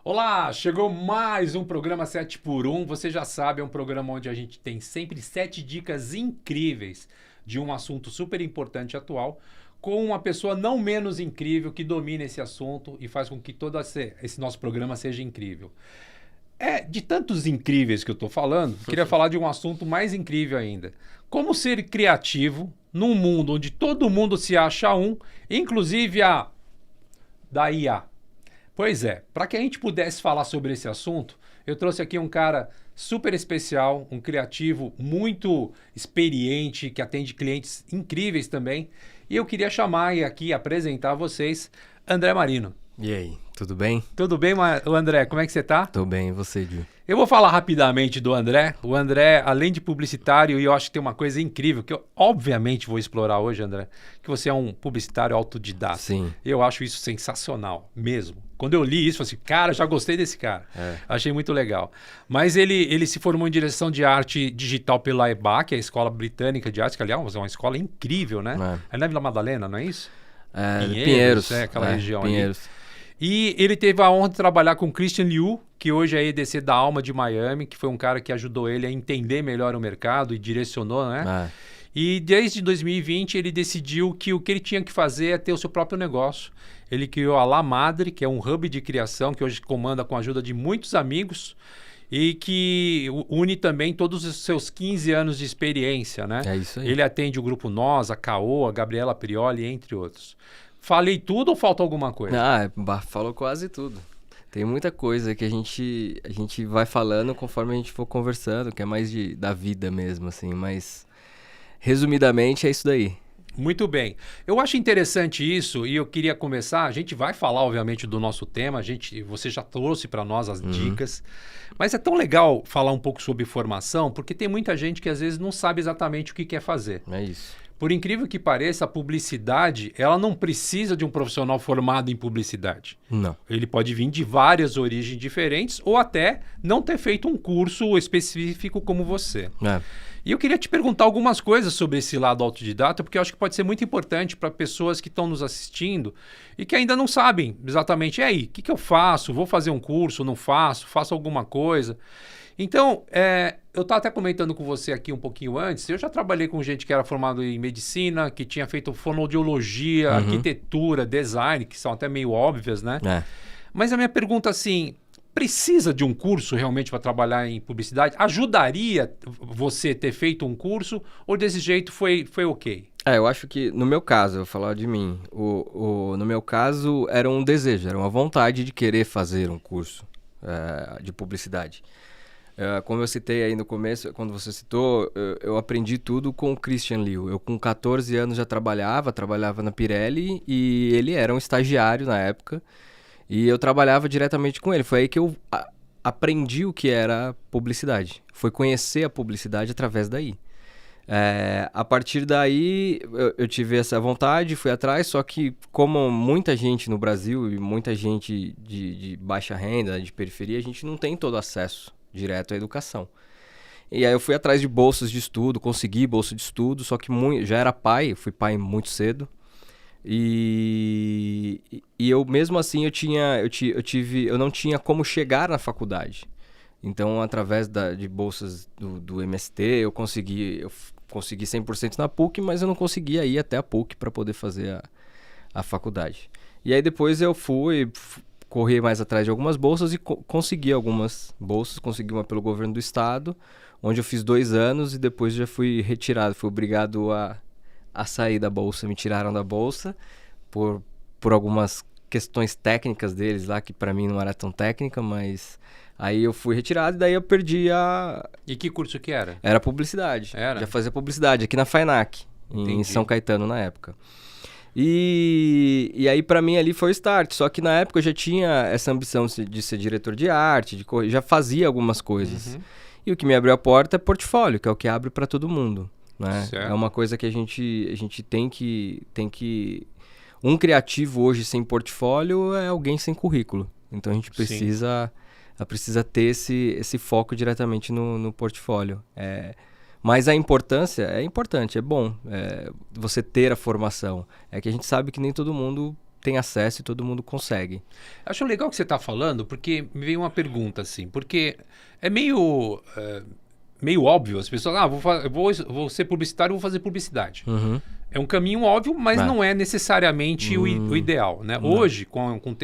Olá, chegou mais um programa 7 por 1. Você já sabe, é um programa onde a gente tem sempre 7 dicas incríveis de um assunto super importante e atual, com uma pessoa não menos incrível que domina esse assunto e faz com que todo esse nosso programa seja incrível. De tantos incríveis que eu estou falando, queria falar de um assunto mais incrível ainda. Como ser criativo num mundo onde todo mundo se acha um, inclusive da IA. Pois é, para que a gente pudesse falar sobre esse assunto, eu trouxe aqui um cara super especial, um criativo muito experiente, que atende clientes incríveis também. E eu queria chamar e aqui apresentar a vocês André Marino. E aí, tudo bem? Tudo bem, André? Como é que você tá? Tô bem, e você, Gil? Eu vou falar rapidamente do André. O André, além de publicitário, e eu acho que tem uma coisa incrível, que eu obviamente vou explorar hoje, André, que você é um publicitário autodidata. Sim. Eu acho isso sensacional, mesmo. Quando eu li isso, eu falei assim, cara, já gostei desse cara. Achei muito legal. Mas ele se formou em direção de arte digital pela EBAC, a Escola Britânica de Arte, que, aliás, é uma escola incrível, né? É na Vila Madalena, não é isso? Pinheiros. Aquela região Pinheiros. ali. E ele teve a honra de trabalhar com Christian Liu, que hoje é EDC da Alma de Miami, que foi um cara que ajudou ele a entender melhor o mercado e direcionou, né? E desde 2020 ele decidiu que o que ele tinha que fazer é ter o seu próprio negócio. Ele criou a La Madre, que é um hub de criação que hoje comanda com a ajuda de muitos amigos e que une também todos os seus 15 anos de experiência, né? É isso aí. Ele atende o Grupo Nós, a Caô, a Gabriela Prioli, entre outros. Falei tudo ou falta alguma coisa? Falou quase tudo. Tem muita coisa que a gente vai falando conforme a gente for conversando, que é mais da vida mesmo, assim, mas resumidamente é isso daí. Muito bem. Eu acho interessante isso e eu queria começar, a gente vai falar obviamente do nosso tema, você já trouxe para nós as dicas, mas é tão legal falar um pouco sobre formação, porque tem muita gente que às vezes não sabe exatamente o que quer fazer. É isso. Por incrível que pareça, a publicidade, ela não precisa de um profissional formado em publicidade. Não. Ele pode vir de várias origens diferentes ou até não ter feito um curso específico como você. E eu queria te perguntar algumas coisas sobre esse lado autodidata, porque eu acho que pode ser muito importante para pessoas que estão nos assistindo e que ainda não sabem exatamente, e aí, o que eu faço? Vou fazer um curso? Não faço? Faço alguma coisa? Então, eu estava até comentando com você aqui um pouquinho antes, eu já trabalhei com gente que era formado em medicina, que tinha feito fonoaudiologia, arquitetura, design, que são até meio óbvias, né? Mas a minha pergunta assim, precisa de um curso realmente para trabalhar em publicidade? Ajudaria você ter feito um curso ou desse jeito foi ok? Eu acho que, no meu caso, eu vou falar de mim, no meu caso era um desejo, era uma vontade de querer fazer um curso de publicidade. Como eu citei aí no começo, quando você citou, eu aprendi tudo com o Christian Liu. Eu com 14 anos já trabalhava na Pirelli e ele era um estagiário na época e eu trabalhava diretamente com ele. Foi aí que eu aprendi o que era publicidade. Foi conhecer a publicidade através daí. A partir daí eu tive essa vontade, fui atrás, só que como muita gente no Brasil e muita gente de baixa renda, de periferia, a gente não tem todo acesso direto à educação. E aí eu fui atrás de bolsas de estudo, consegui bolsa de estudo, só que já era pai, fui pai muito cedo. E eu mesmo assim eu não tinha como chegar na faculdade. Então, através de bolsas do MST, eu consegui 100% na PUC, mas eu não conseguia ir até a PUC para poder fazer a faculdade. E aí depois eu corri mais atrás de algumas bolsas e consegui algumas bolsas. Consegui uma pelo governo do estado, onde eu fiz 2 anos e depois já fui retirado. Fui obrigado a sair da bolsa. Me tiraram da bolsa por algumas questões técnicas deles lá, que para mim não era tão técnica, mas aí eu fui retirado e daí eu perdi E que curso que era? Era publicidade. Era? Já fazia publicidade aqui na FAINAC, em São Caetano na época. E aí pra mim ali foi o start, só que na época eu já tinha essa ambição de ser diretor de arte, já fazia algumas coisas. E o que me abriu a porta é portfólio, que é o que abre pra todo mundo, né? Certo. É uma coisa que a gente tem que... Um criativo hoje sem portfólio é alguém sem currículo. Então a gente precisa ter esse foco diretamente no portfólio. Mas a importância é importante, é bom você ter a formação. É que a gente sabe que nem todo mundo tem acesso e todo mundo consegue. Acho legal o que você está falando, porque me veio uma pergunta assim, porque é meio óbvio, as pessoas, vou ser publicitário, vou fazer publicidade. Uhum. É um caminho óbvio, mas É. não é necessariamente o ideal, né? Não. Hoje,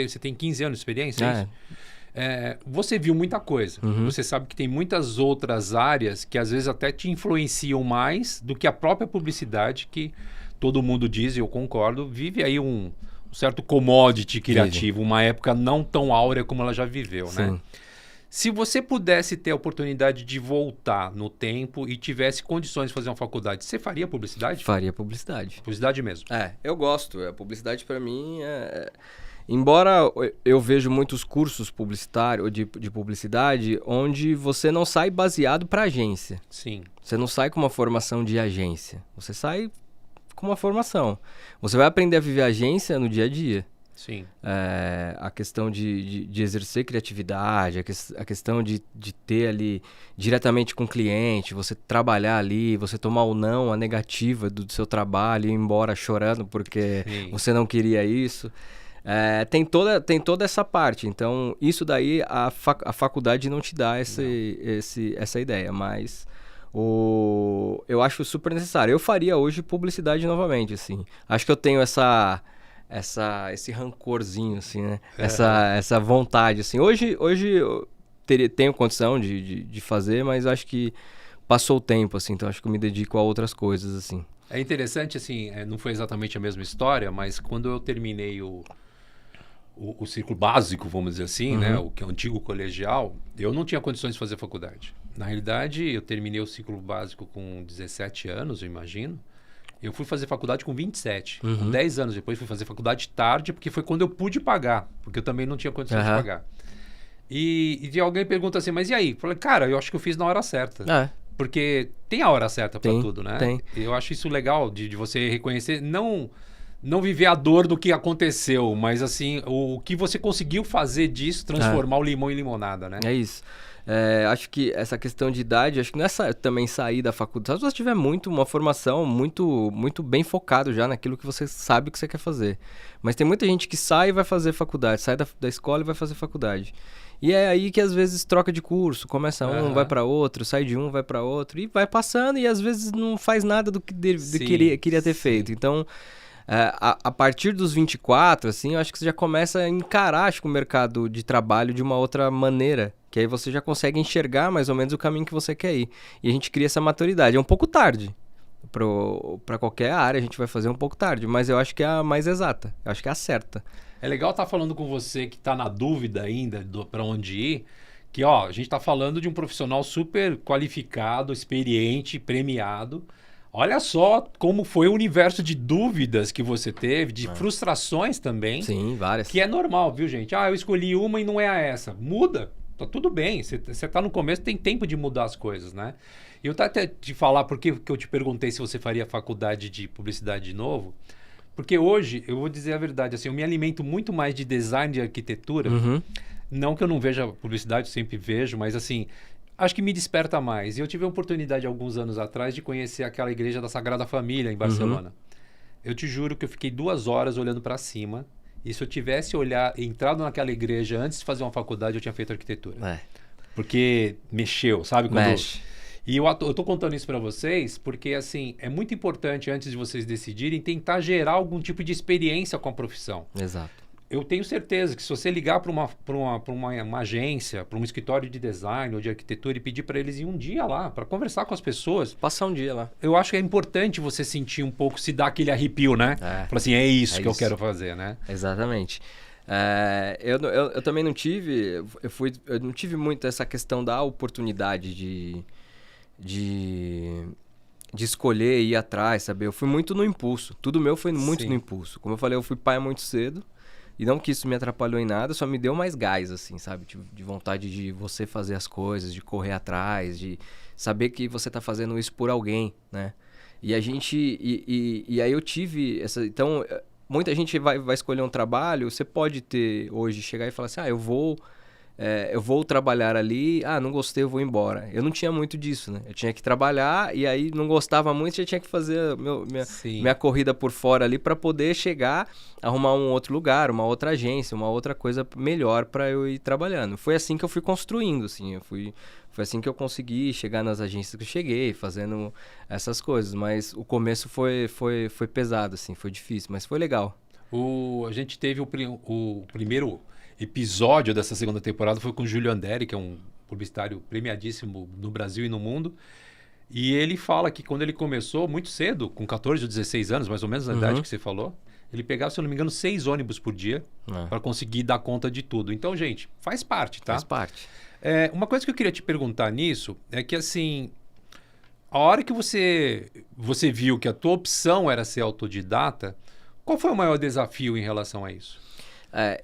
você tem 15 anos de experiência, é isso? Você viu muita coisa. Uhum. Você sabe que tem muitas outras áreas que às vezes até te influenciam mais do que a própria publicidade, que todo mundo diz, e eu concordo, vive aí um certo commodity criativo, uma época não tão áurea como ela já viveu, Sim. né? Se você pudesse ter a oportunidade de voltar no tempo e tivesse condições de fazer uma faculdade, você faria publicidade? Faria publicidade. Publicidade mesmo. Eu gosto. A publicidade para mim Embora eu vejo muitos cursos publicitários de publicidade onde você não sai baseado para agência. Sim. Você não sai com uma formação de agência. Você sai com uma formação. Você vai aprender a viver a agência no dia a dia. Sim. A questão de exercer criatividade, a questão de ter ali diretamente com o cliente, você trabalhar ali, você tomar ou não a negativa do seu trabalho e ir embora chorando porque você não queria isso. Tem toda essa parte. Então, isso daí a faculdade não te dá essa ideia, mas eu acho super necessário. Eu faria hoje publicidade novamente, assim. Acho que eu tenho esse rancorzinho, assim, né? Essa vontade, assim. Hoje eu tenho condição de fazer, mas acho que passou o tempo, assim. Então, acho que eu me dedico a outras coisas, assim. É interessante, assim, não foi exatamente a mesma história, mas quando eu terminei o ciclo básico, vamos dizer assim, né? O que é o antigo colegial, eu não tinha condições de fazer faculdade. Na realidade, eu terminei o ciclo básico com 17 anos, eu imagino. Eu fui fazer faculdade com 27. Com 10 anos depois, fui fazer faculdade tarde, porque foi quando eu pude pagar. Porque eu também não tinha condições de pagar. E de alguém pergunta assim, mas e aí? Eu falei, cara, eu acho que eu fiz na hora certa. Porque tem a hora certa para tudo, né? Tem. Eu acho isso legal de você reconhecer, não viver a dor do que aconteceu, mas assim, o que você conseguiu fazer disso, transformar o limão em limonada, né? É isso. Acho que essa questão de idade, acho que não é também sair da faculdade. Se você tiver uma formação muito, muito bem focado já naquilo que você sabe que você quer fazer. Mas tem muita gente que sai e vai fazer faculdade, sai da escola e vai fazer faculdade. E é aí que às vezes troca de curso, começa vai para outro, sai de um, vai para outro, e vai passando e às vezes não faz nada do que queria ter feito. Então, a partir dos 24, assim, eu acho que você já começa a encarar, acho que o mercado de trabalho de uma outra maneira, que aí você já consegue enxergar mais ou menos o caminho que você quer ir. E a gente cria essa maturidade. É um pouco tarde. Para qualquer área a gente vai fazer um pouco tarde, mas eu acho que é a mais exata. Eu acho que é a certa. É legal estar falando com você que está na dúvida ainda para onde ir, que a gente está falando de um profissional super qualificado, experiente, premiado. Olha só como foi o universo de dúvidas que você teve, de frustrações também. Sim, várias. Que é normal, viu, gente? Eu escolhi uma e não é essa. Muda. Tá tudo bem. Você tá no começo, tem tempo de mudar as coisas, né? E eu até te falar por que eu te perguntei se você faria faculdade de publicidade de novo. Porque hoje, eu vou dizer a verdade, assim, eu me alimento muito mais de design de arquitetura. Não que eu não veja publicidade, eu sempre vejo, mas assim, acho que me desperta mais. E eu tive a oportunidade, alguns anos atrás, de conhecer aquela igreja da Sagrada Família, em Barcelona. Eu te juro que eu fiquei 2 horas olhando para cima. E se eu tivesse entrado naquela igreja antes de fazer uma faculdade, eu tinha feito arquitetura. Porque mexeu, sabe? Mexe. E eu tô contando isso para vocês porque, assim, é muito importante, antes de vocês decidirem, tentar gerar algum tipo de experiência com a profissão. Exato. Eu tenho certeza que se você ligar para uma agência, para um escritório de design ou de arquitetura e pedir para eles ir um dia lá, para conversar com as pessoas... Passar um dia lá. Eu acho que é importante você sentir um pouco, se dar aquele arrepio, né? Falar assim, é isso que eu quero fazer, né? Exatamente. Eu também não tive... Eu não tive muito essa questão da oportunidade de escolher e ir atrás, sabe? Eu fui muito no impulso. Tudo meu foi muito no impulso. Como eu falei, eu fui pai muito cedo. E não que isso me atrapalhou em nada, só me deu mais gás, assim, sabe? De vontade de você fazer as coisas, de correr atrás, de saber que você tá fazendo isso por alguém, né? E a gente... E aí eu tive essa... Então, muita gente vai escolher um trabalho, você pode ter hoje, chegar e falar assim, eu vou eu vou trabalhar ali, não gostei, eu vou embora. Eu não tinha muito disso, né? Eu tinha que trabalhar e aí não gostava muito, já tinha que fazer minha corrida por fora ali para poder chegar, arrumar um outro lugar, uma outra agência, uma outra coisa melhor para eu ir trabalhando. Foi assim que eu fui construindo, assim, foi assim que eu consegui chegar nas agências que eu cheguei, fazendo essas coisas. Mas o começo foi pesado, assim, foi difícil, mas foi legal. A gente teve o primeiro episódio dessa segunda temporada foi com o Júlio Anderi, que é um publicitário premiadíssimo no Brasil e no mundo. E ele fala que quando ele começou, muito cedo, com 14 ou 16 anos, mais ou menos na idade que você falou, ele pegava, se eu não me engano, 6 ônibus por dia para conseguir dar conta de tudo. Então, gente, faz parte, tá? Faz parte. Uma coisa que eu queria te perguntar nisso é que, assim, a hora que você viu que a tua opção era ser autodidata, qual foi o maior desafio em relação a isso?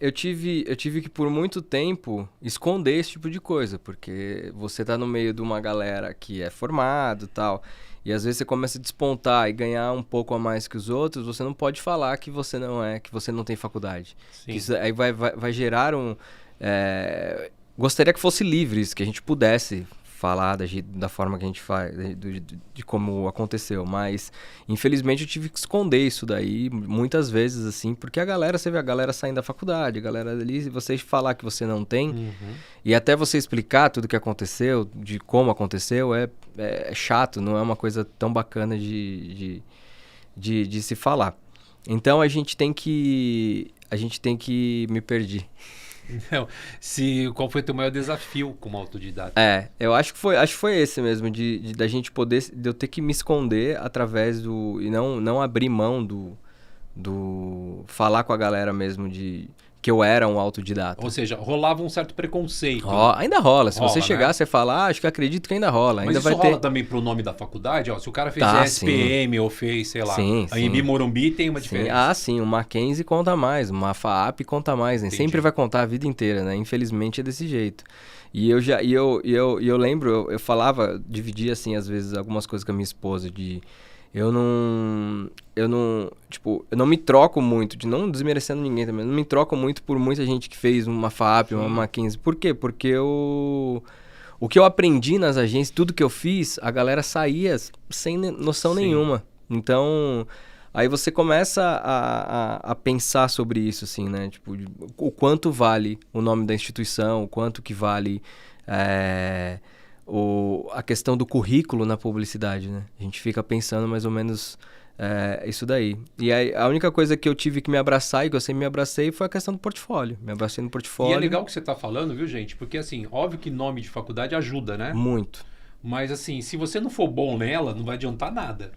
Eu tive que, por muito tempo, esconder esse tipo de coisa, porque você tá no meio de uma galera que é formado e tal, e às vezes você começa a despontar e ganhar um pouco a mais que os outros, você não pode falar que você não tem faculdade. Isso aí vai gerar gostaria que fosse livre isso, que a gente pudesse falar da forma que a gente faz, de como aconteceu, mas infelizmente eu tive que esconder isso daí muitas vezes, assim, porque você vê a galera saindo da faculdade, a galera ali, se você falar que você não tem, e até você explicar tudo o que aconteceu, de como aconteceu, é chato, não é uma coisa tão bacana de se falar. Então a gente tem que me perdi. Não, qual foi o teu maior desafio como autodidata? Eu acho que foi esse mesmo, da gente poder, de eu ter que me esconder através e não abrir mão do falar com a galera mesmo que eu era um autodidata. Ou seja, rolava um certo preconceito. Ainda rola. Se você chegar, né? você falar, acho que acredito que ainda rola. Mas ainda isso rola também pro nome da faculdade? Se o cara fez SPM ou fez, sei lá, a Embi Morumbi tem uma diferença. Sim, o Mackenzie conta mais, uma FAAP conta mais, né? Sempre vai contar a vida inteira, né? Infelizmente é desse jeito. E eu lembro, eu falava, dividia assim, às vezes, algumas coisas com a minha esposa, eu não me troco muito, não desmerecendo ninguém também, não me troco muito por muita gente que fez uma FAAP, uma Mackenzie. Por quê? Porque o que eu aprendi nas agências, tudo que eu fiz, a galera saía sem noção nenhuma. Então, aí você começa a pensar sobre isso, assim, né? Tipo, o quanto vale o nome da instituição, o quanto que vale a questão do currículo na publicidade, né? A gente fica pensando mais ou menos isso daí. E aí, a única coisa que eu tive que me abraçar e que eu sempre me abracei foi a questão do portfólio. Me abracei no portfólio. E é legal o que você está falando, viu, gente? Porque, assim, óbvio que nome de faculdade ajuda, né? Muito. Mas, assim, se você não for bom nela, não vai adiantar nada,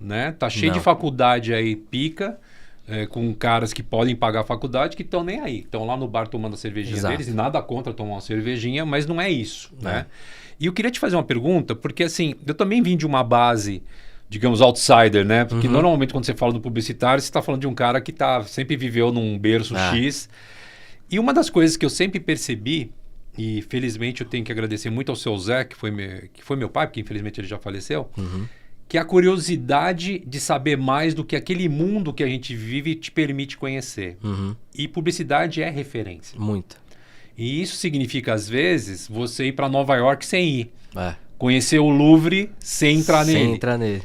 né? Tá cheio de faculdade aí, pica, com caras que podem pagar a faculdade que estão nem aí. Estão lá no bar tomando a cervejinha deles e nada contra tomar uma cervejinha, mas não é isso, né? E eu queria te fazer uma pergunta, porque assim, eu também vim de uma base, digamos, outsider, né? Porque normalmente quando você fala do publicitário, você está falando de um cara que sempre viveu num berço X. E uma das coisas que eu sempre percebi, e felizmente eu tenho que agradecer muito ao seu Zé, que foi meu pai, porque infelizmente ele já faleceu, que é a curiosidade de saber mais do que aquele mundo que a gente vive te permite conhecer. E publicidade é referência. Muito. E isso significa, às vezes, você ir para Nova York sem ir. Conhecer o Louvre sem entrar nele.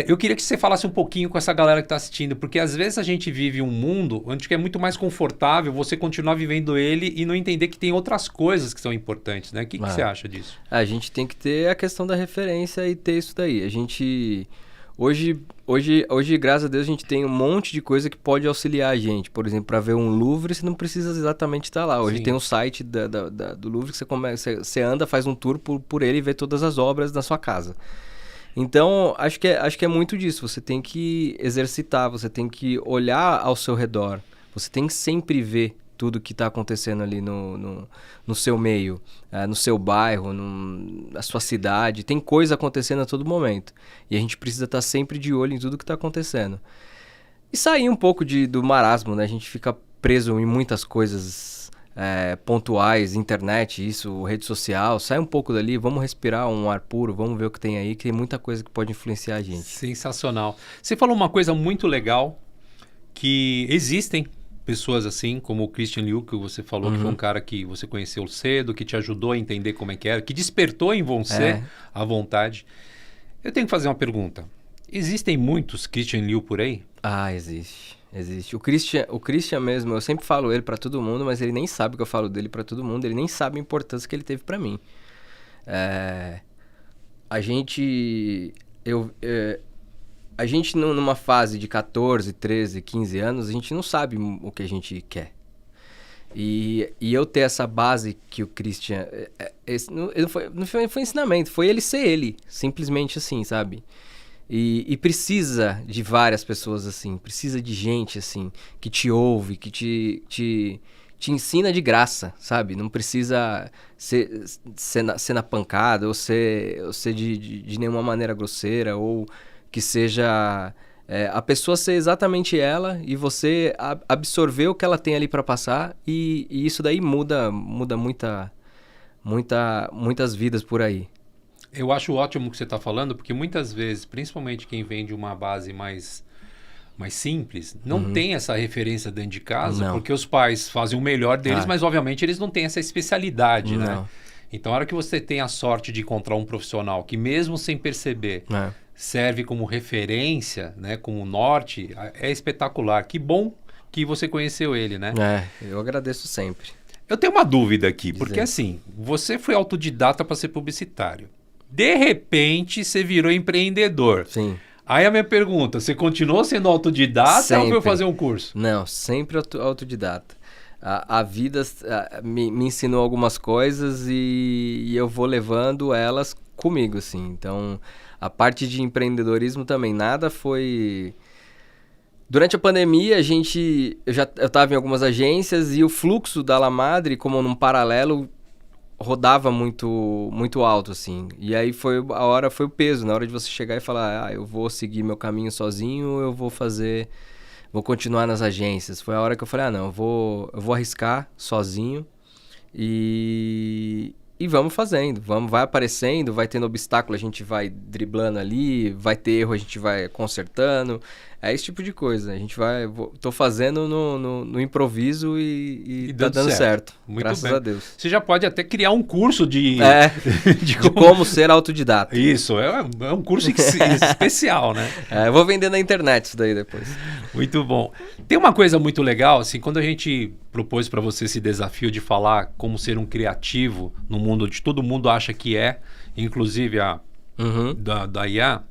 Eu queria que você falasse um pouquinho com essa galera que está assistindo, porque às vezes a gente vive um mundo onde é muito mais confortável você continuar vivendo ele e não entender que tem outras coisas que são importantes, né? O que você acha disso? A gente tem que ter a questão da referência e ter isso daí. A gente... Hoje, graças a Deus, a gente tem um monte de coisa que pode auxiliar a gente. Por exemplo, para ver um Louvre, você não precisa exatamente estar lá. Hoje tem um site do Louvre que você anda, faz um tour por ele e vê todas as obras da sua casa. Então, acho que é muito disso. Você tem que exercitar, você tem que olhar ao seu redor. Você tem que sempre ver tudo que está acontecendo ali no seu meio, no seu bairro, na sua cidade. Tem coisa acontecendo a todo momento. E a gente precisa estar sempre de olho em tudo que está acontecendo. E sair um pouco do marasmo, né? A gente fica preso em muitas coisas pontuais, internet, rede social. Sai um pouco dali, vamos respirar um ar puro, vamos ver o que tem aí, que tem muita coisa que pode influenciar a gente. Sensacional. Você falou uma coisa muito legal, que existem pessoas assim, como o Christian Liu, que você falou, que foi um cara que você conheceu cedo, que te ajudou a entender como é que era, que despertou em você a vontade. Eu tenho que fazer uma pergunta. Existem muitos Christian Liu por aí? Ah, existe. Existe. O Christian mesmo, eu sempre falo ele pra todo mundo, mas ele nem sabe que eu falo dele pra todo mundo, ele nem sabe a importância que ele teve pra mim. A gente numa fase de 14, 13, 15 anos, a gente não sabe o que a gente quer. E eu ter essa base que o Christian... não foi ensinamento, foi ele ser ele, simplesmente assim, sabe? E precisa de várias pessoas assim, precisa de gente assim, que te ouve, que te ensina de graça, sabe? Não precisa ser na pancada, ou ser de nenhuma maneira grosseira, ou que seja a pessoa ser exatamente ela e você absorver o que ela tem ali para passar, e isso daí muda muitas vidas por aí. Eu acho ótimo o que você está falando, porque muitas vezes, principalmente quem vem de uma base mais simples, não tem essa referência dentro de casa, porque os pais fazem o melhor deles, mas obviamente eles não têm essa especialidade, né? Então, a hora que você tem a sorte de encontrar um profissional que, mesmo sem perceber, serve como referência, né, como norte, é espetacular. Que bom que você conheceu ele, né? Eu agradeço sempre. Eu tenho uma dúvida aqui, porque assim, você foi autodidata para ser publicitário. De repente, você virou empreendedor. Sim. Aí a minha pergunta, você continuou sendo autodidata sempre. Ou foi fazer um curso? Não, sempre autodidata. A vida me ensinou algumas coisas e eu vou levando elas comigo, assim. Então, a parte de empreendedorismo também, nada foi... Durante a pandemia, eu estava em algumas agências e o fluxo da La Madre, como num paralelo, rodava muito alto, assim. E aí foi o peso, na hora de você chegar e falar, eu vou seguir meu caminho sozinho, eu vou continuar nas agências. Foi a hora que eu falei, não, eu vou arriscar sozinho e vamos fazendo. Vai aparecendo, vai tendo obstáculo, a gente vai driblando ali, vai ter erro, a gente vai consertando. É esse tipo de coisa. Tô fazendo no improviso e tá dando certo. Muito graças bem. a Deus. Você já pode até criar um curso de como ser autodidata. Isso, é um curso especial, né? Eu vou vender na internet isso daí depois. Muito bom. Tem uma coisa muito legal, assim, quando a gente propôs para você esse desafio de falar como ser um criativo no mundo onde todo mundo acha que inclusive da IA,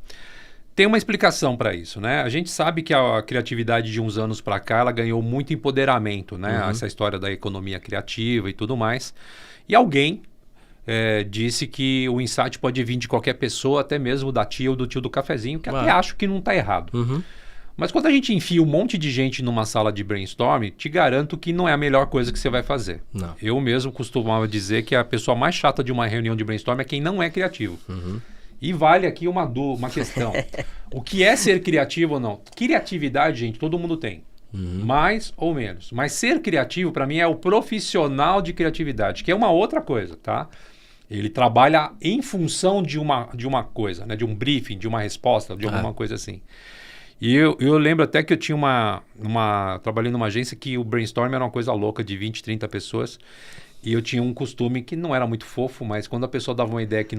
tem uma explicação para isso, né? A gente sabe que a criatividade de uns anos para cá, ela ganhou muito empoderamento, né? Essa história da economia criativa e tudo mais. E alguém disse que o insight pode vir de qualquer pessoa, até mesmo da tia ou do tio do cafezinho, que até acho que não está errado. Mas quando a gente enfia um monte de gente numa sala de brainstorm, te garanto que não é a melhor coisa que você vai fazer. Não. Eu mesmo costumava dizer que a pessoa mais chata de uma reunião de brainstorm é quem não é criativo. E vale aqui uma questão. O que é ser criativo ou não? Criatividade, gente, todo mundo tem. Mais ou menos. Mas ser criativo, para mim, é o profissional de criatividade, que é uma outra coisa, tá? Ele trabalha em função de uma coisa, né? De um briefing, de uma resposta, de alguma coisa assim. E eu lembro até que eu tinha trabalhei numa agência que o brainstorm era uma coisa louca, de 20, 30 pessoas. E eu tinha um costume que não era muito fofo, mas quando a pessoa dava uma ideia que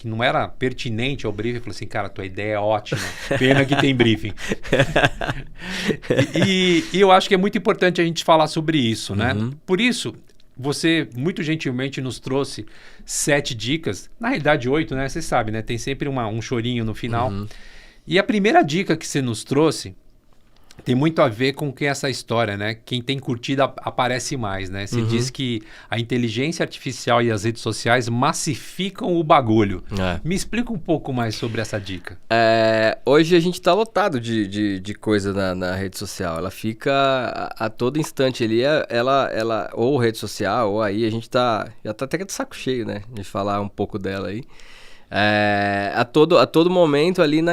não era pertinente ao briefing, eu falei assim, cara, tua ideia é ótima, pena que tem briefing. e eu acho que é muito importante a gente falar sobre isso, né? Por isso, você muito gentilmente nos trouxe 7 dicas, na realidade 8, né? Você sabe, né? Tem sempre um chorinho no final. E a primeira dica que você nos trouxe tem muito a ver com essa história, né? Quem tem curtida aparece mais, né? Você diz que a inteligência artificial e as redes sociais massificam o bagulho. Me explica um pouco mais sobre essa dica. Hoje a gente está lotado de coisa na rede social. Ela fica a todo instante ali. Ela ou rede social, ou aí a gente já tá até de saco cheio, né? De falar um pouco dela aí. A todo momento ali no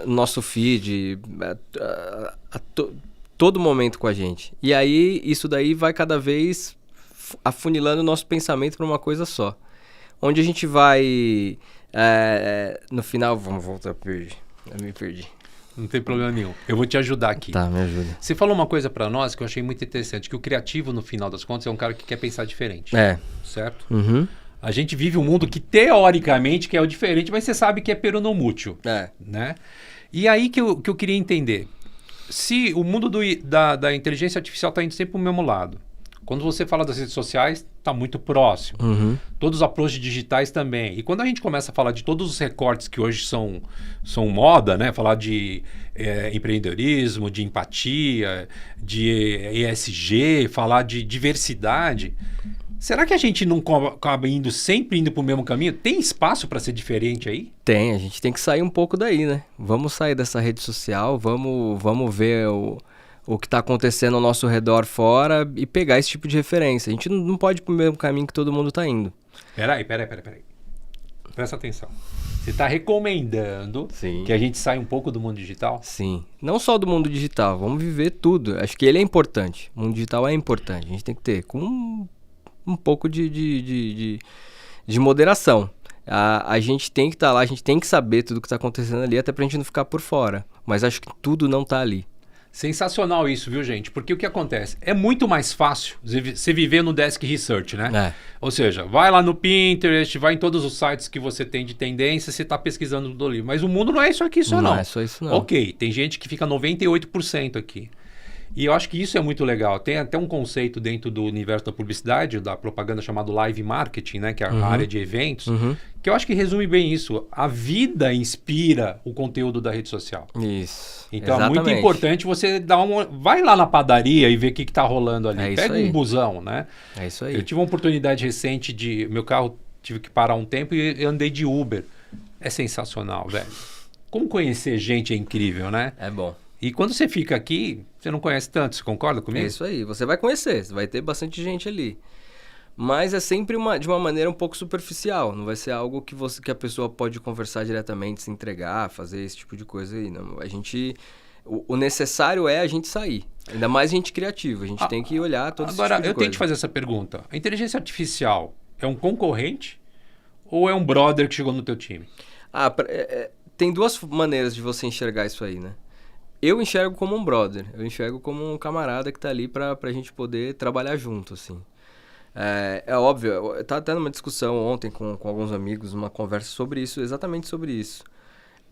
nosso feed, todo momento com a gente. E aí isso daí vai cada vez afunilando o nosso pensamento para uma coisa só. Onde a gente vai, no final, vamos voltar, eu me perdi. Não tem problema nenhum. Eu vou te ajudar aqui. Tá, me ajuda. Você falou uma coisa para nós que eu achei muito interessante, que o criativo, no final das contas, é um cara que quer pensar diferente. É. Certo? Uhum. A gente vive um mundo que, teoricamente, que é o diferente, mas você sabe que é peronomútil. É. Né? E aí que eu queria entender. Se o mundo da inteligência artificial está indo sempre para o mesmo lado. Quando você fala das redes sociais, está muito próximo. Uhum. Todos os approaches digitais também. E quando a gente começa a falar de todos os recortes que hoje são moda, né? Falar de empreendedorismo, de empatia, de ESG, falar de diversidade... Será que a gente não acaba sempre indo para o mesmo caminho? Tem espaço para ser diferente aí? Tem, a gente tem que sair um pouco daí, né? Vamos sair dessa rede social, vamos ver o que está acontecendo ao nosso redor fora e pegar esse tipo de referência. A gente não pode ir para o mesmo caminho que todo mundo está indo. Peraí. Presta atenção. Você está recomendando Sim. que a gente saia um pouco do mundo digital? Sim. Não só do mundo digital, vamos viver tudo. Acho que ele é importante. O mundo digital é importante. A gente tem que ter com um pouco de moderação. A gente tem que estar lá, a gente tem que saber tudo o que está acontecendo ali, até pra gente não ficar por fora. Mas acho que tudo não está ali. Sensacional isso, viu, gente? Porque o que acontece? É muito mais fácil você viver no Desk Research, né? É. Ou seja, vai lá no Pinterest, vai em todos os sites que você tem de tendência, você está pesquisando do livro. Mas o mundo não é isso aqui só, não. Não é só isso, não. Ok, tem gente que fica 98% aqui. E eu acho que isso é muito legal. Tem até um conceito dentro do universo da publicidade, da propaganda, chamado live marketing, né? Que é a área de eventos, que eu acho que resume bem isso. A vida inspira o conteúdo da rede social. Isso. Então exatamente. é muito importante você dar vai lá na padaria e ver o que está rolando ali. É isso Pega aí. um busão, né? É isso aí. Eu tive uma oportunidade recente de... Meu carro tive que parar um tempo e eu andei de Uber. É sensacional, velho. Como conhecer gente é incrível, né? É bom. E quando você fica aqui, você não conhece tanto, você concorda comigo? É isso aí, você vai conhecer, você vai ter bastante gente ali. Mas é sempre de uma maneira um pouco superficial, não vai ser algo que a pessoa pode conversar diretamente, se entregar, fazer esse tipo de coisa aí. Não. O necessário é a gente sair, ainda mais gente criativa, a gente tem que olhar todo esse tipo de coisa. Agora, eu tenho que fazer essa pergunta. A inteligência artificial é um concorrente ou é um brother que chegou no teu time? Tem duas maneiras de você enxergar isso aí, né? Eu enxergo como um brother, eu enxergo como um camarada que tá ali pra gente poder trabalhar junto, assim. É óbvio, eu tava até numa discussão ontem com alguns amigos, uma conversa sobre isso, exatamente sobre isso.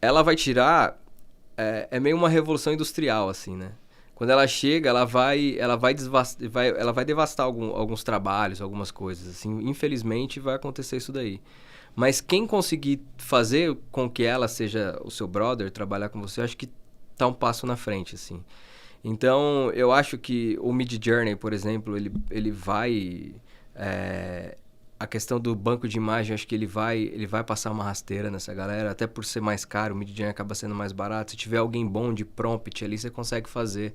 Ela vai tirar, é meio uma revolução industrial, assim, né? Quando ela chega, ela vai devastar alguns trabalhos, algumas coisas, assim. Infelizmente vai acontecer isso daí. Mas quem conseguir fazer com que ela seja o seu brother, trabalhar com você, eu acho que tá um passo na frente, assim. Então, eu acho que o Midjourney, por exemplo, ele vai... a questão do banco de imagem, acho que ele vai passar uma rasteira nessa galera, até por ser mais caro, o Midjourney acaba sendo mais barato. Se tiver alguém bom de prompt ali, você consegue fazer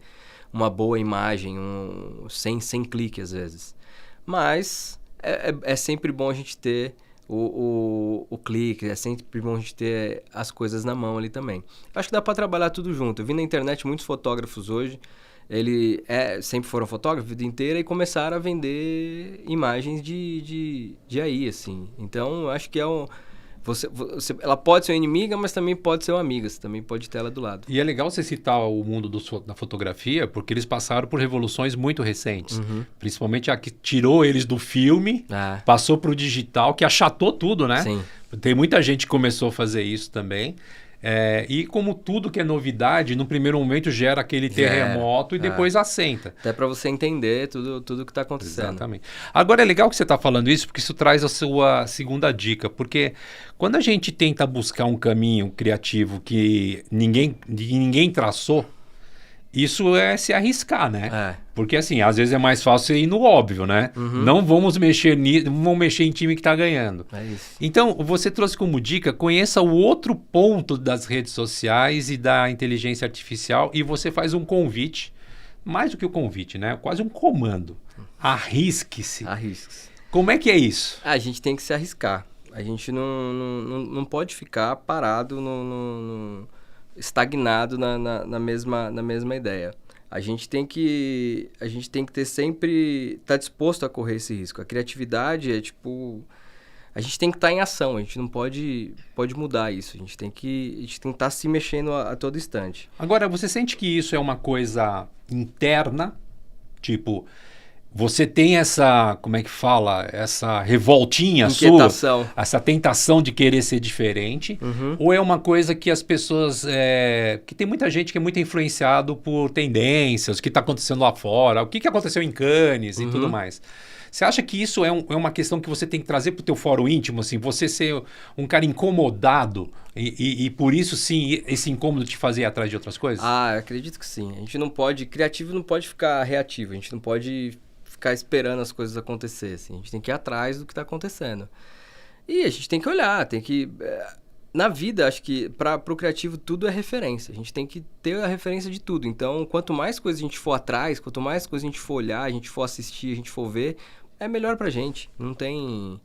uma boa imagem, sem clique, às vezes. Mas é sempre bom a gente ter o clique, é sempre bom a gente ter as coisas na mão ali também. Acho que dá para trabalhar tudo junto. Eu vi na internet muitos fotógrafos hoje, sempre foram fotógrafos a vida inteira e começaram a vender imagens de AI, assim. Então, eu acho que ela pode ser uma inimiga, mas também pode ser uma amiga. Você também pode ter ela do lado. E é legal você citar o mundo da fotografia, porque eles passaram por revoluções muito recentes. Principalmente a que tirou eles do filme, passou para o digital, que achatou tudo, né? Sim. Tem muita gente que começou a fazer isso também. E como tudo que é novidade, no primeiro momento gera aquele terremoto e depois assenta. Até para você entender tudo que está acontecendo. Exatamente. Agora é legal que você está falando isso, porque isso traz a sua segunda dica. Porque quando a gente tenta buscar um caminho criativo que ninguém traçou, isso é se arriscar, né? Porque assim, às vezes é mais fácil ir no óbvio, né? Não vamos mexer em time que está ganhando. É isso. Então, você trouxe como dica, conheça o outro ponto das redes sociais e da inteligência artificial e você faz um convite, mais do que o convite, né? Quase um comando. Arrisque-se. Arrisque-se. Como é que é isso? A gente tem que se arriscar. A gente não pode ficar parado estagnado na mesma ideia. A gente tem que ter sempre... Tá disposto a correr esse risco. A criatividade é tipo... a gente tem que estar em ação, a gente não pode mudar isso, a gente tem que estar se mexendo a todo instante. Agora, você sente que isso é uma coisa interna? Tipo, você tem essa, como é que fala? Essa revoltinha Inquietação. sua, essa tentação de querer ser diferente? Ou é uma coisa que as pessoas... que tem muita gente que é muito influenciado por tendências, o que está acontecendo lá fora, o que aconteceu em Cannes e tudo mais. Você acha que isso é uma questão que você tem que trazer para o teu fórum íntimo, assim, você ser um cara incomodado e por isso, sim, esse incômodo te fazer ir atrás de outras coisas? Ah, acredito que sim. A gente não pode... Criativo não pode ficar reativo, a gente não pode ficar esperando as coisas acontecer, assim. A gente tem que ir atrás do que está acontecendo. E a gente tem que olhar, tem que... Na vida, acho que para o criativo tudo é referência. A gente tem que ter a referência de tudo. Então, quanto mais coisa a gente for atrás, quanto mais coisa a gente for olhar, a gente for assistir, a gente for ver, é melhor pra gente. Não tem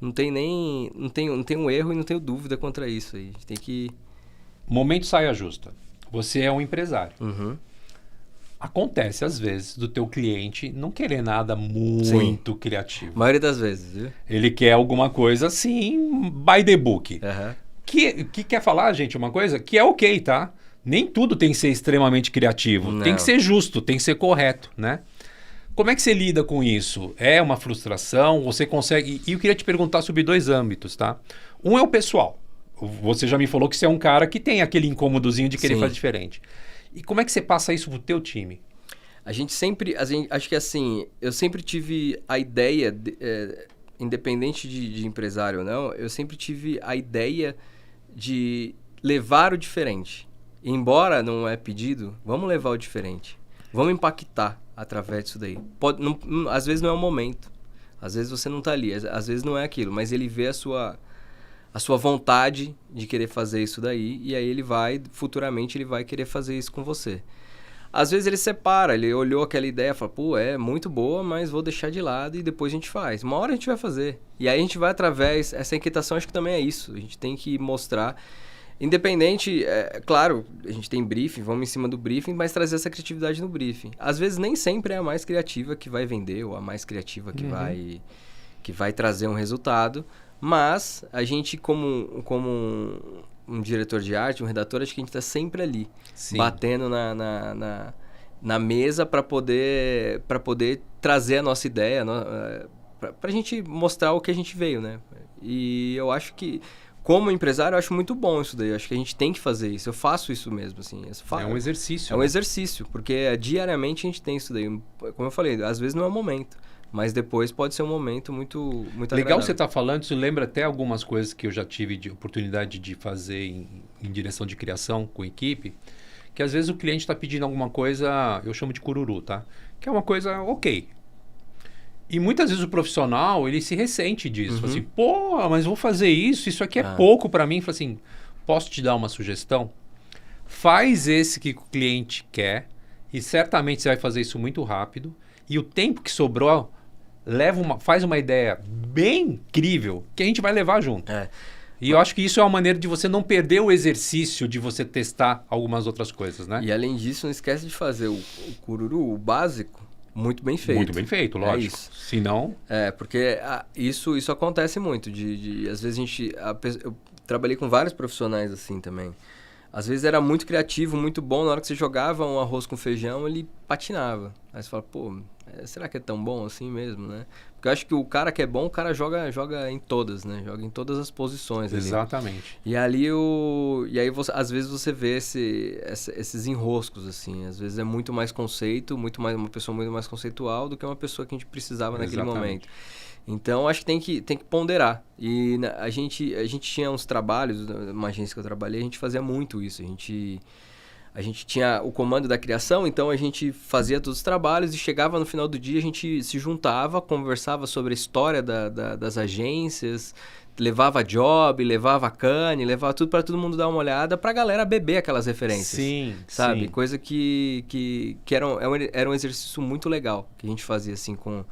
um erro e não tenho dúvida contra isso. A gente tem que... Momento saia justa. Você é um empresário. Acontece, às vezes, do teu cliente não querer nada muito criativo. A maioria das vezes, viu? Ele quer alguma coisa assim, by the book. Aham. Que quer falar, gente, uma coisa que é ok, tá? Nem tudo tem que ser extremamente criativo. Não. Tem que ser justo, tem que ser correto, né? Como é que você lida com isso? É uma frustração? Você consegue... E eu queria te perguntar sobre 2 âmbitos, tá? Um é o pessoal. Você já me falou que você é um cara que tem aquele incômodozinho de querer Sim. fazer diferente. E como é que você passa isso pro teu time? Acho que assim, eu sempre tive a ideia, independente de empresário ou não, eu sempre tive a ideia de levar o diferente. Embora não é pedido, vamos levar o diferente. Vamos impactar através disso daí. Às vezes não é o momento. Às vezes você não está ali. Às vezes não é aquilo. Mas ele vê a sua vontade de querer fazer isso daí. E aí futuramente ele vai querer fazer isso com você. Às vezes ele separa. Ele olhou aquela ideia e fala, pô, é muito boa, mas vou deixar de lado e depois a gente faz. Uma hora a gente vai fazer. E aí a gente vai através... Essa inquietação acho que também é isso. A gente tem que mostrar... Independente, claro, a gente tem briefing, vamos em cima do briefing, mas trazer essa criatividade no briefing. Às vezes nem sempre é a mais criativa que vai vender ou a mais criativa que vai trazer um resultado, mas a gente como um diretor de arte, um redator, acho que a gente está sempre ali, Sim. batendo na mesa para poder trazer a nossa ideia, para a gente mostrar o que a gente veio, né? E eu acho que como empresário, eu acho muito bom isso daí. Eu acho que a gente tem que fazer isso. Eu faço isso mesmo, assim. É um exercício. É um exercício, porque diariamente a gente tem isso daí. Como eu falei, às vezes não é o momento, mas depois pode ser um momento muito Legal agradável. você estar falando, isso lembra até algumas coisas que eu já tive de oportunidade de fazer em direção de criação com equipe, que às vezes o cliente está pedindo alguma coisa, eu chamo de cururu, tá? Que é uma coisa ok. E muitas vezes o profissional, ele se ressente disso. Fala assim, pô, mas vou fazer isso aqui é pouco para mim. Fala assim, posso te dar uma sugestão? Faz esse que o cliente quer e certamente você vai fazer isso muito rápido. E o tempo que sobrou, faz uma ideia bem incrível que a gente vai levar junto. E eu acho que isso é uma maneira de você não perder o exercício de você testar algumas outras coisas, né? E além disso, não esquece de fazer o cururu, o básico, muito bem feito. Muito bem feito, lógico. Isso. Se não... porque isso acontece muito. Às vezes eu trabalhei com vários profissionais assim também. Às vezes era muito criativo, muito bom. Na hora que você jogava um arroz com feijão, ele patinava. Aí você fala, pô, será que é tão bom assim mesmo, né? Porque eu acho que o cara que é bom, o cara joga em todas, né? Joga em todas as posições. Exatamente. Ali. E aí às vezes você vê esses enroscos, assim. Às vezes é muito mais conceito, uma pessoa muito mais conceitual do que uma pessoa que a gente precisava naquele momento. Então, acho que tem que ponderar. E a gente tinha uns trabalhos, uma agência que eu trabalhei, a gente fazia muito isso. A gente tinha o comando da criação, então a gente fazia todos os trabalhos e chegava no final do dia, a gente se juntava, conversava sobre a história das agências, levava job, levava cane, levava tudo para todo mundo dar uma olhada, para a galera beber aquelas referências. Sim, sabe? sim. Coisa que era um exercício muito legal que a gente fazia assim com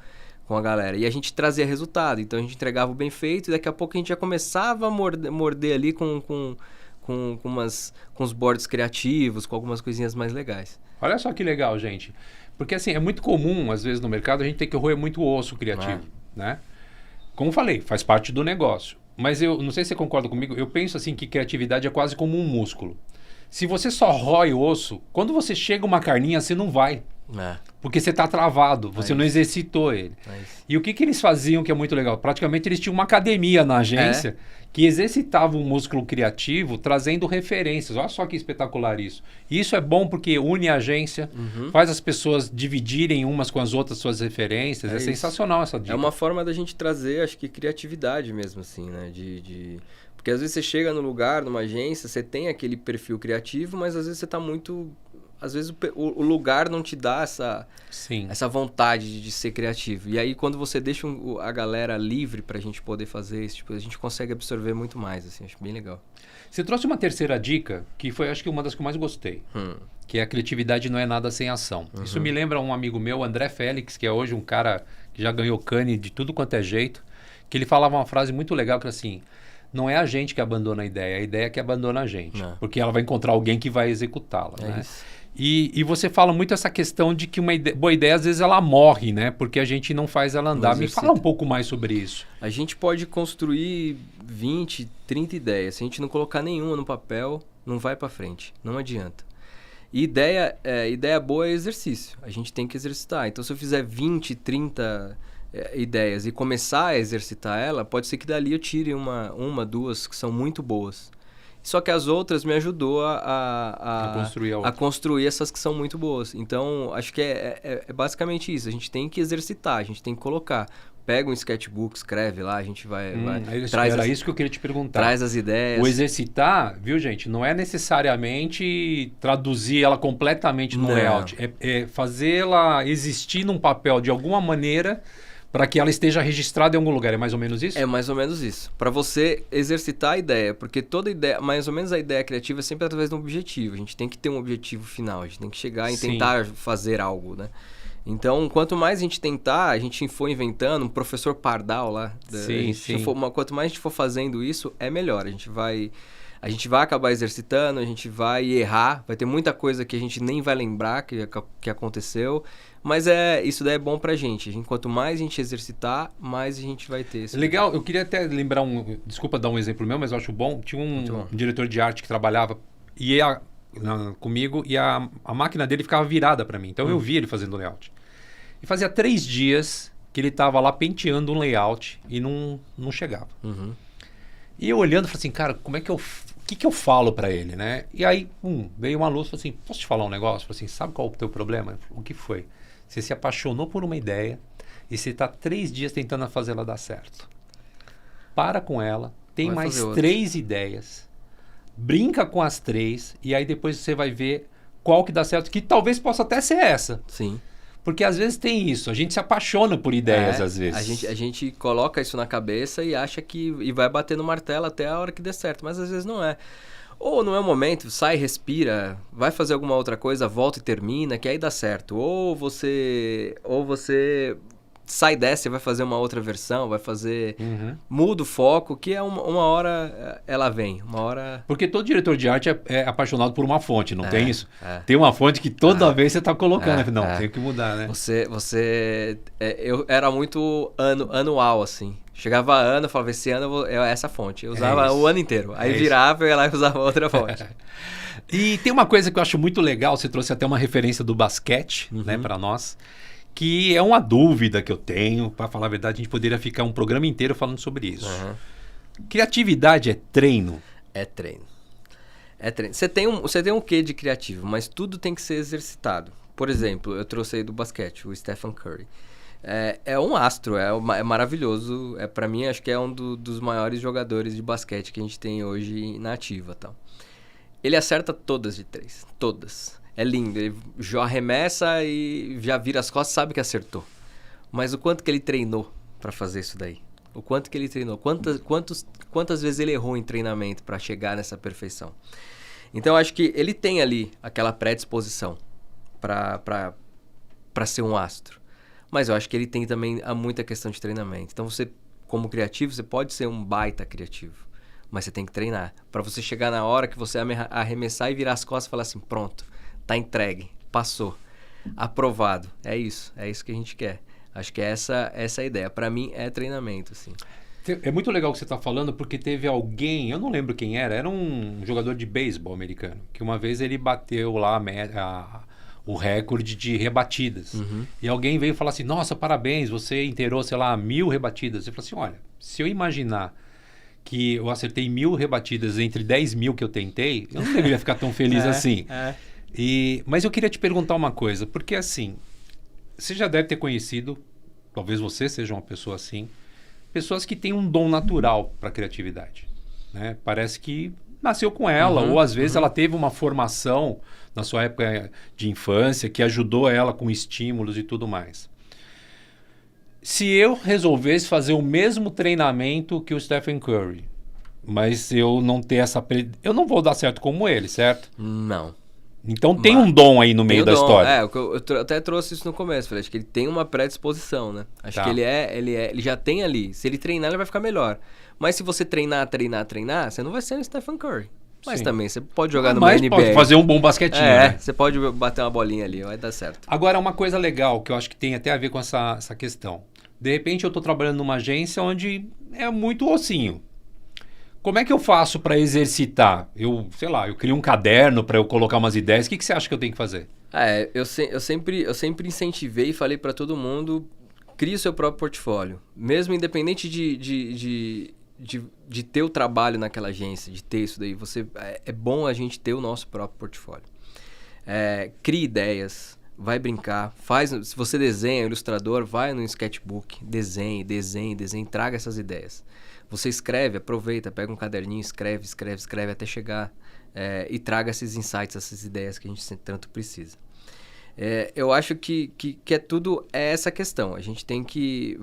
a galera. E a gente trazia resultado, então a gente entregava o bem feito e daqui a pouco a gente já começava a morder ali com os boards criativos, com algumas coisinhas mais legais. Olha só que legal, gente. Porque assim, é muito comum, às vezes, no mercado, a gente ter que roer muito o osso criativo, né? como eu falei, faz parte do negócio. Mas eu não sei se você concorda comigo, eu penso assim que criatividade é quase como um músculo. Se você só rói o osso, quando você chega uma carninha, você não vai. Porque você está travado, você não exercitou ele. E o que eles faziam que é muito legal? Praticamente eles tinham uma academia na agência que exercitava o músculo criativo trazendo referências. Olha só que espetacular isso. E isso é bom porque une a agência, faz as pessoas dividirem umas com as outras suas referências. É sensacional essa dica. É uma forma da gente trazer, acho que, criatividade mesmo, assim, né? Porque às vezes você chega no lugar, numa agência, você tem aquele perfil criativo, mas às vezes você está muito... Às vezes o lugar não te dá essa vontade de ser criativo. E aí, quando você deixa a galera livre pra gente poder fazer isso, tipo, a gente consegue absorver muito mais, assim, acho bem legal. Você trouxe uma terceira dica, que foi, acho que, uma das que eu mais gostei. Que é a criatividade não é nada sem ação. Isso me lembra um amigo meu, André Félix, que é hoje um cara que já ganhou Cannes de tudo quanto é jeito, que ele falava uma frase muito legal, que assim... Não é a gente que abandona a ideia que abandona a gente. Porque ela vai encontrar alguém que vai executá-la. Né? E você fala muito essa questão de que uma boa ideia, às vezes, ela morre, né? Porque a gente não faz ela andar. Me fala um pouco mais sobre isso. A gente pode construir 20, 30 ideias. Se a gente não colocar nenhuma no papel, não vai para frente. Não adianta. E ideia boa é exercício. A gente tem que exercitar. Então, se eu fizer 20, 30... ideias e começar a exercitar ela, pode ser que dali eu tire uma, duas que são muito boas. Só que as outras me ajudou a construir essas que são muito boas. Então, acho que é basicamente isso. A gente tem que exercitar, a gente tem que colocar. Pega um sketchbook, escreve lá, a gente vai era isso que eu queria te perguntar. Traz as ideias. O exercitar, viu, gente, não é necessariamente traduzir ela completamente no layout. É fazê-la existir num papel de alguma maneira... Para que ela esteja registrada em algum lugar. É mais ou menos isso? É mais ou menos isso. Para você exercitar a ideia. Porque toda ideia, mais ou menos a ideia criativa é sempre através de um objetivo. A gente tem que ter um objetivo final. A gente tem que chegar e tentar fazer algo, né? Então, quanto mais a gente tentar, a gente for inventando, um professor Pardal lá. Quanto mais a gente for fazendo isso, é melhor. A gente vai acabar exercitando, a gente vai errar. Vai ter muita coisa que a gente nem vai lembrar que aconteceu. Mas isso daí é bom pra gente. Quanto mais a gente exercitar, mais a gente vai ter. Legal, eu queria até lembrar desculpa dar um exemplo meu, mas eu acho bom. Tinha um diretor de arte que trabalhava comigo e a máquina dele ficava virada pra mim. Então eu via ele fazendo layout. E fazia 3 dias que ele tava lá penteando um layout e não chegava. E eu olhando, falei assim, cara, o que eu falo pra ele, né? E aí, veio uma luz, falei assim, posso te falar um negócio? Falei assim, sabe qual é o teu problema? O que foi? Você se apaixonou por uma ideia e você está 3 dias tentando fazer ela dar certo. Para com ela, tem mais 3 ideias, brinca com as 3 e aí depois você vai ver qual que dá certo, que talvez possa até ser essa. Sim. Porque às vezes tem isso, a gente se apaixona por ideias às vezes. A gente coloca isso na cabeça e acha e vai bater no martelo até a hora que dê certo, mas às vezes não é. Ou não é o momento, sai, respira, vai fazer alguma outra coisa, volta e termina, que aí dá certo. Ou você sai dessa e vai fazer uma outra versão, vai fazer... Muda o foco, que é uma hora ela vem, uma hora... Porque todo diretor de arte é apaixonado por uma fonte, não tem isso? Tem uma fonte que toda vez você está colocando, não, tem que mudar, né? Eu era muito anual, assim. Chegava ano, eu falava, esse ano é essa fonte. Eu usava o ano inteiro. Aí virava, eu ia lá e usava outra fonte. E tem uma coisa que eu acho muito legal, você trouxe até uma referência do basquete, né, para nós, que é uma dúvida que eu tenho, para falar a verdade, a gente poderia ficar um programa inteiro falando sobre isso. Criatividade é treino? É treino. Você tem um quê de criativo, mas tudo tem que ser exercitado. Por exemplo, eu trouxe aí do basquete, o Stephen Curry. É um astro, é maravilhoso. Para mim, acho que é um dos maiores jogadores de basquete que a gente tem hoje na ativa. Tal. Ele acerta todas de 3, todas. É lindo, ele já arremessa e já vira as costas, sabe que acertou. Mas o quanto que ele treinou para fazer isso daí? O quanto que ele treinou? Quantas vezes ele errou em treinamento para chegar nessa perfeição? Então, acho que ele tem ali aquela predisposição para ser um astro. Mas eu acho que ele tem também muita questão de treinamento. Então, você, como criativo, você pode ser um baita criativo. Mas você tem que treinar. Para você chegar na hora que você arremessar e virar as costas e falar assim, pronto, tá entregue, passou, aprovado. É isso que a gente quer. Acho que essa é a ideia. Para mim, é treinamento, assim. É muito legal o que você está falando, porque teve alguém, eu não lembro quem era um jogador de beisebol americano, que uma vez ele bateu lá o recorde de rebatidas. E alguém veio falar assim, nossa, parabéns, você inteirou, sei lá, 1000 rebatidas. Eu falei assim, olha, se eu imaginar que eu acertei 1000 rebatidas entre 10.000 que eu tentei, eu não deveria ficar tão feliz assim. Mas eu queria te perguntar uma coisa, porque assim, você já deve ter conhecido, talvez você seja uma pessoa assim, pessoas que têm um dom natural para a criatividade, né? Parece que nasceu com ela, ou às vezes ela teve uma formação na sua época de infância que ajudou ela com estímulos e tudo mais. Se eu resolvesse fazer o mesmo treinamento que o Stephen Curry, mas eu não ter eu não vou dar certo como ele, certo? Não. Então tem um dom aí no meio da história. Eu até trouxe isso no começo. Falei, acho que ele tem uma predisposição, né? Acho que ele já tem ali. Se ele treinar, ele vai ficar melhor. Mas se você treinar, você não vai ser o Stephen Curry. Mas também, você pode jogar numa NBA. Pode fazer um bom basquetinho, né? Você pode bater uma bolinha ali, vai dar certo. Agora, uma coisa legal, que eu acho que tem até a ver com essa questão. De repente, eu estou trabalhando numa agência onde é muito ossinho. Como é que eu faço para exercitar? Eu crio um caderno para eu colocar umas ideias. O que você acha que eu tenho que fazer? Eu sempre incentivei e falei para todo mundo, crie o seu próprio portfólio. Mesmo independente de ter o trabalho naquela agência, de ter isso daí. É bom a gente ter o nosso próprio portfólio. Crie ideias, vai brincar. Se você desenha, ilustrador, vai no sketchbook, desenhe, traga essas ideias. Você escreve, aproveita, pega um caderninho, escreve até chegar e traga esses insights, essas ideias que a gente tanto precisa. Eu acho que tudo é essa questão. A gente tem que...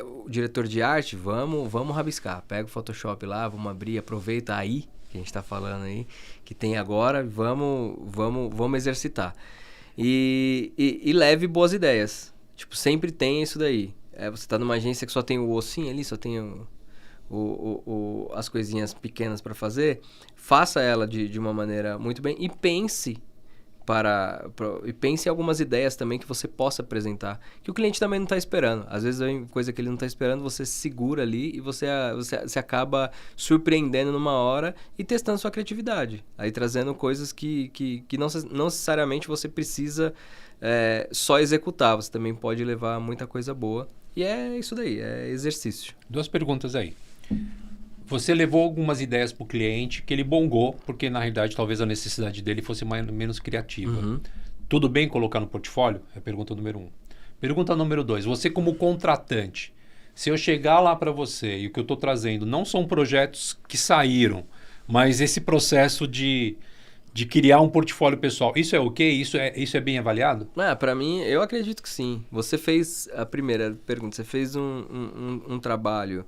o diretor de arte, vamos rabiscar. Pega o Photoshop lá, vamos abrir, aproveita aí, que a gente está falando aí, que tem agora, vamos exercitar. E leve boas ideias. Tipo, sempre tem isso daí. Você está numa agência que só tem o ossinho ali, só tem as coisinhas pequenas para fazer, faça ela de uma maneira muito bem e pense em algumas ideias também que você possa apresentar, que o cliente também não está esperando. Às vezes é coisa que ele não está esperando, você segura ali e você acaba surpreendendo numa hora e testando sua criatividade. Aí trazendo coisas que não necessariamente você precisa só executar, você também pode levar muita coisa boa. E é isso daí, é exercício. 2 perguntas aí. Você levou algumas ideias para o cliente que ele bongou, porque na realidade talvez a necessidade dele fosse menos criativa. Tudo bem colocar no portfólio? É a pergunta número 1. Pergunta número 2. Você como contratante, se eu chegar lá para você e o que eu estou trazendo não são projetos que saíram, mas esse processo de criar um portfólio pessoal, isso é ok? Isso é bem avaliado? Para mim, eu acredito que sim. Você fez a primeira pergunta, você fez um trabalho,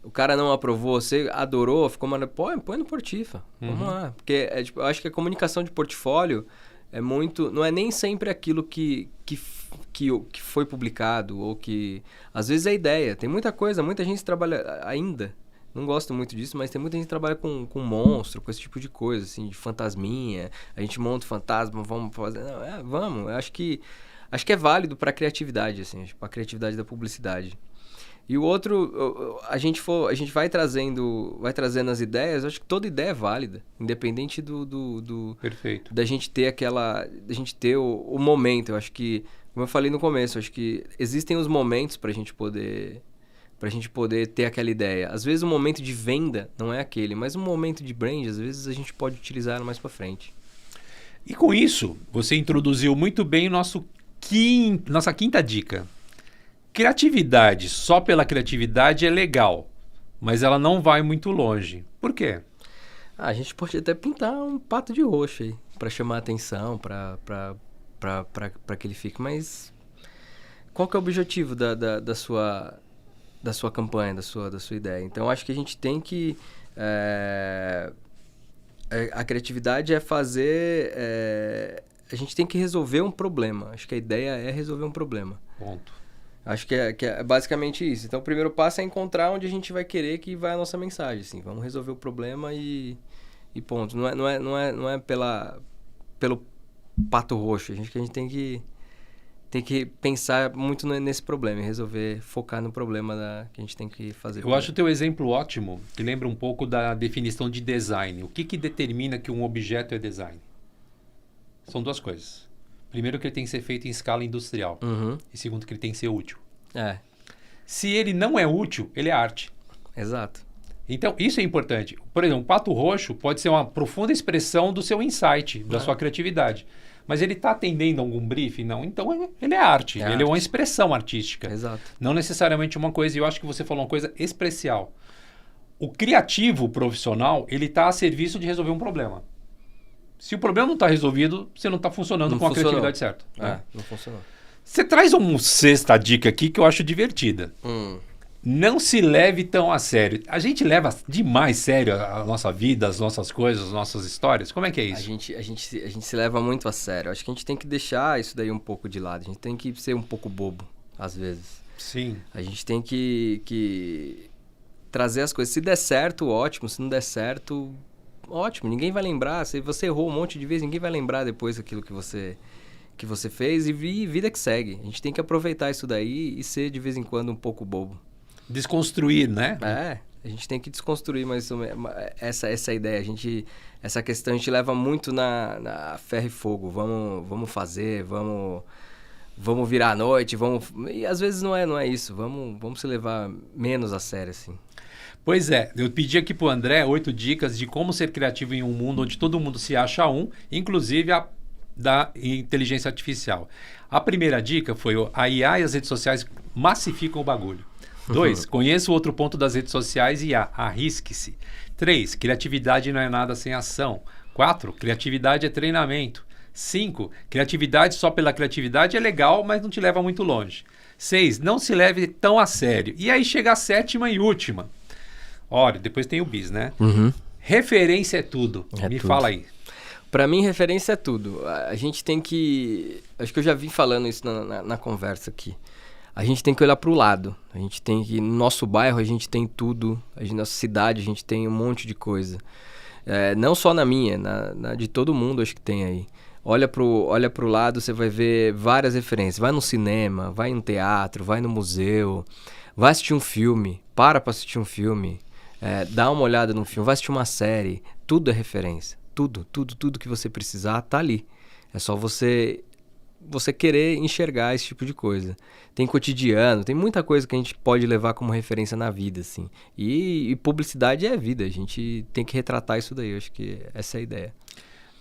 o cara não aprovou, você adorou, ficou põe no Portifa, vamos lá. Porque eu acho que a comunicação de portfólio é muito, não é nem sempre aquilo que foi publicado, ou que às vezes é ideia. Tem muita gente trabalha ainda. Não gosto muito disso, mas tem muita gente que trabalha com monstro, com esse tipo de coisa, assim, de fantasminha. A gente monta o fantasma, vamos fazer... Não, vamos. Eu acho que é válido para a criatividade, assim, para a criatividade da publicidade. E o outro, a gente vai trazendo as ideias, eu acho que toda ideia é válida, independente Perfeito. da gente ter o momento. Eu acho que, como eu falei no começo, eu acho que existem os momentos para a gente poder ter aquela ideia. Às vezes o momento de venda não é aquele, mas um momento de brand, às vezes a gente pode utilizar mais para frente. E com isso, você introduziu muito bem nossa quinta dica. Criatividade, só pela criatividade é legal, mas ela não vai muito longe. Por quê? A gente pode até pintar um pato de roxo aí, para chamar a atenção, para que ele fique, mas qual que é o objetivo da sua campanha, da sua ideia? Então, acho que a gente tem que... a criatividade é fazer... a gente tem que resolver um problema. Acho que a ideia é resolver um problema. Ponto. Acho que é basicamente isso. Então, o primeiro passo é encontrar onde a gente vai querer que vai a nossa mensagem. Assim. Vamos resolver o problema e ponto. Não é pelo pato roxo. A gente tem que tem que pensar muito nesse problema e resolver focar no problema que a gente tem que fazer. Eu acho o teu exemplo ótimo, que lembra um pouco da definição de design. O que determina que um objeto é design? São duas coisas. Primeiro, que ele tem que ser feito em escala industrial. E segundo, que ele tem que ser útil. Se ele não é útil, ele é arte. Exato. Então, isso é importante. Por exemplo, um pato roxo pode ser uma profunda expressão do seu insight, da sua criatividade. Mas ele está atendendo a algum briefing? Não. Então, ele é arte. Ele é uma expressão artística. Exato. Não necessariamente uma coisa. E eu acho que você falou uma coisa expressial. O criativo profissional, ele está a serviço de resolver um problema. Se o problema não está resolvido, você não está funcionando com a criatividade certa. Não funcionou. Você traz uma sexta dica aqui que eu acho divertida. Não se leve tão a sério. A gente leva demais sério a nossa vida, as nossas coisas, as nossas histórias. Como é que é isso? A gente se leva muito a sério. Acho que a gente tem que deixar isso daí um pouco de lado. A gente tem que ser um pouco bobo, às vezes. Sim. A gente tem que trazer as coisas. Se der certo, ótimo. Se não der certo, ótimo. Ninguém vai lembrar. Se você errou um monte de vezes, ninguém vai lembrar depois daquilo que você fez. E vida que segue. A gente tem que aproveitar isso daí e ser, de vez em quando, um pouco bobo. Desconstruir, né? A gente tem que desconstruir, mas essa ideia, essa questão a gente leva muito na ferro e fogo. Vamos fazer, vamos virar a noite, e às vezes não é isso. Vamos se levar menos a sério, assim. Pois é, eu pedi aqui pro André 8 dicas de como ser criativo em um mundo onde todo mundo se acha inclusive a da inteligência artificial. A primeira dica foi a IA e as redes sociais massificam o bagulho. 2, conheça o outro ponto das redes sociais e arrisque-se. 3, criatividade não é nada sem ação. 4, criatividade é treinamento. 5, criatividade só pela criatividade é legal, mas não te leva muito longe. 6, não se leve tão a sério. E aí chega a 7ª e última. Olha, depois tem o bis, né? Referência é tudo. Me fala aí. Pra mim, referência é tudo. A gente tem que... Acho que eu já vim falando isso na conversa aqui. A gente tem que olhar para o lado. A gente tem que... No nosso bairro, a gente tem tudo. Na nossa cidade, a gente tem um monte de coisa. Não só na minha, de todo mundo, acho que tem aí. Olha pro lado, você vai ver várias referências. Vai no cinema, vai no teatro, vai no museu. Vai assistir um filme. Para assistir um filme. Dá uma olhada no filme. Vai assistir uma série. Tudo é referência. Tudo que você precisar tá ali. É só você querer enxergar esse tipo de coisa. Tem cotidiano, tem muita coisa que a gente pode levar como referência na vida, assim. E publicidade é vida, a gente tem que retratar isso daí, eu acho que essa é a ideia.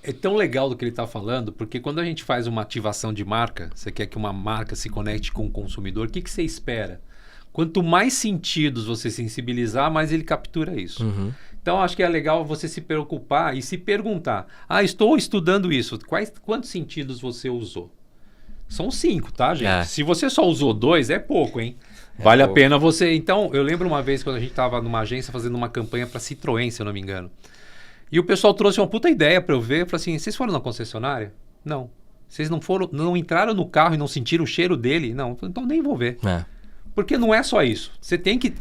É tão legal do que ele está falando, porque quando a gente faz uma ativação de marca, você quer que uma marca se conecte com o consumidor, o que você espera? Quanto mais sentidos você sensibilizar, mais ele captura isso. Então, acho que é legal você se preocupar e se perguntar. Estou estudando isso. Quantos sentidos você usou? São 5, tá, gente? Se você só usou 2, é pouco, hein? Vale a pena você... Então, eu lembro uma vez quando a gente estava numa agência fazendo uma campanha para Citroën, se eu não me engano. E o pessoal trouxe uma puta ideia para eu ver. Eu falei assim, vocês foram na concessionária? Não. Vocês não entraram no carro e não sentiram o cheiro dele? Não. Então nem vou ver. Porque não é só isso. Você tem que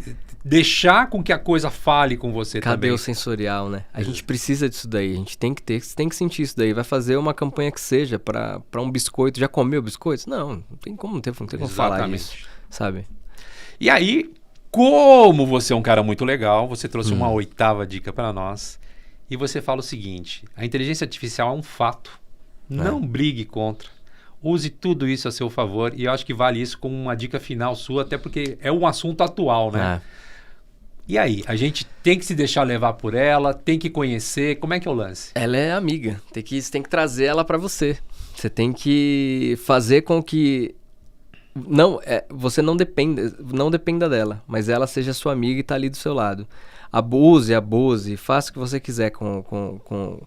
deixar com que a coisa fale com você também. Cadê o sensorial, né? A gente precisa disso daí. A gente tem que sentir isso daí. Vai fazer uma campanha que seja para um biscoito. Já comeu biscoitos? Não tem como falar isso, sabe? E aí, como você é um cara muito legal, você trouxe uma 8ª dica para nós. E você fala o seguinte, a inteligência artificial é um fato. Não brigue contra. Use tudo isso a seu favor. E eu acho que vale isso como uma dica final sua, até porque é um assunto atual, né? E aí, a gente tem que se deixar levar por ela, tem que conhecer. Como é que é o lance? Ela é amiga. Você tem que trazer ela para você. Você tem que fazer com que você não dependa dela, mas ela seja sua amiga e tá ali do seu lado. Abuse, faça o que você quiser com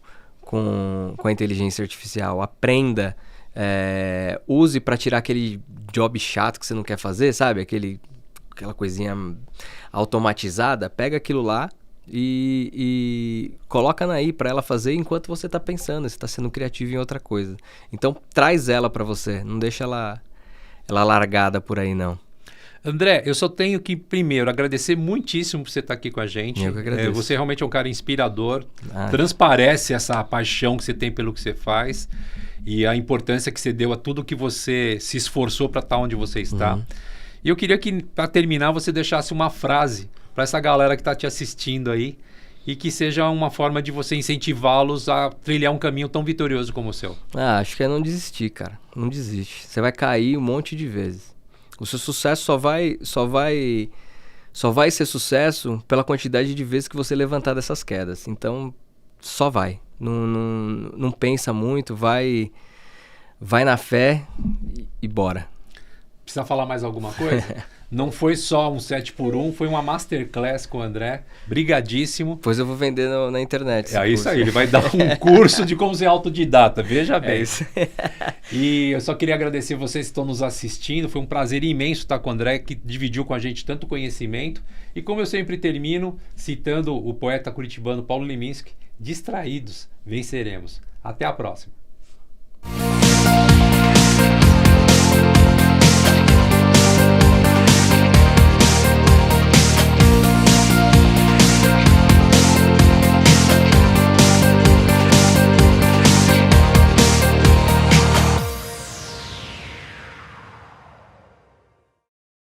a inteligência artificial. Aprenda. Use para tirar aquele job chato que você não quer fazer, sabe? Aquela coisinha automatizada. Pega aquilo lá e coloca aí para ela fazer enquanto você tá pensando, você tá sendo criativo em outra coisa. Então traz ela para você, não deixa ela largada por aí, não. André, eu só tenho que, primeiro, agradecer muitíssimo por você estar aqui com a gente. Eu que agradeço. Você realmente é um cara inspirador, Ah. transparece essa paixão que você tem pelo que você faz e a importância que você deu a tudo que você se esforçou para estar onde você está. E eu queria que, para terminar, você deixasse uma frase para essa galera que está te assistindo aí e que seja uma forma de você incentivá-los a trilhar um caminho tão vitorioso como o seu. Acho que é não desistir, cara. Não desiste. Você vai cair um monte de vezes. O seu sucesso só vai ser sucesso pela quantidade de vezes que você levantar dessas quedas. Então, só vai. Não pensa muito, vai na fé e bora. Precisa falar mais alguma coisa? Não foi só um 7x1, foi uma masterclass com o André. Brigadíssimo. Depois eu vou vender na internet. É isso aí, ele vai dar um curso de como ser autodidata, veja bem. É isso. E eu só queria agradecer vocês que estão nos assistindo. Foi um prazer imenso estar com o André, que dividiu com a gente tanto conhecimento. E como eu sempre termino, citando o poeta curitibano Paulo Leminski, distraídos, venceremos. Até a próxima.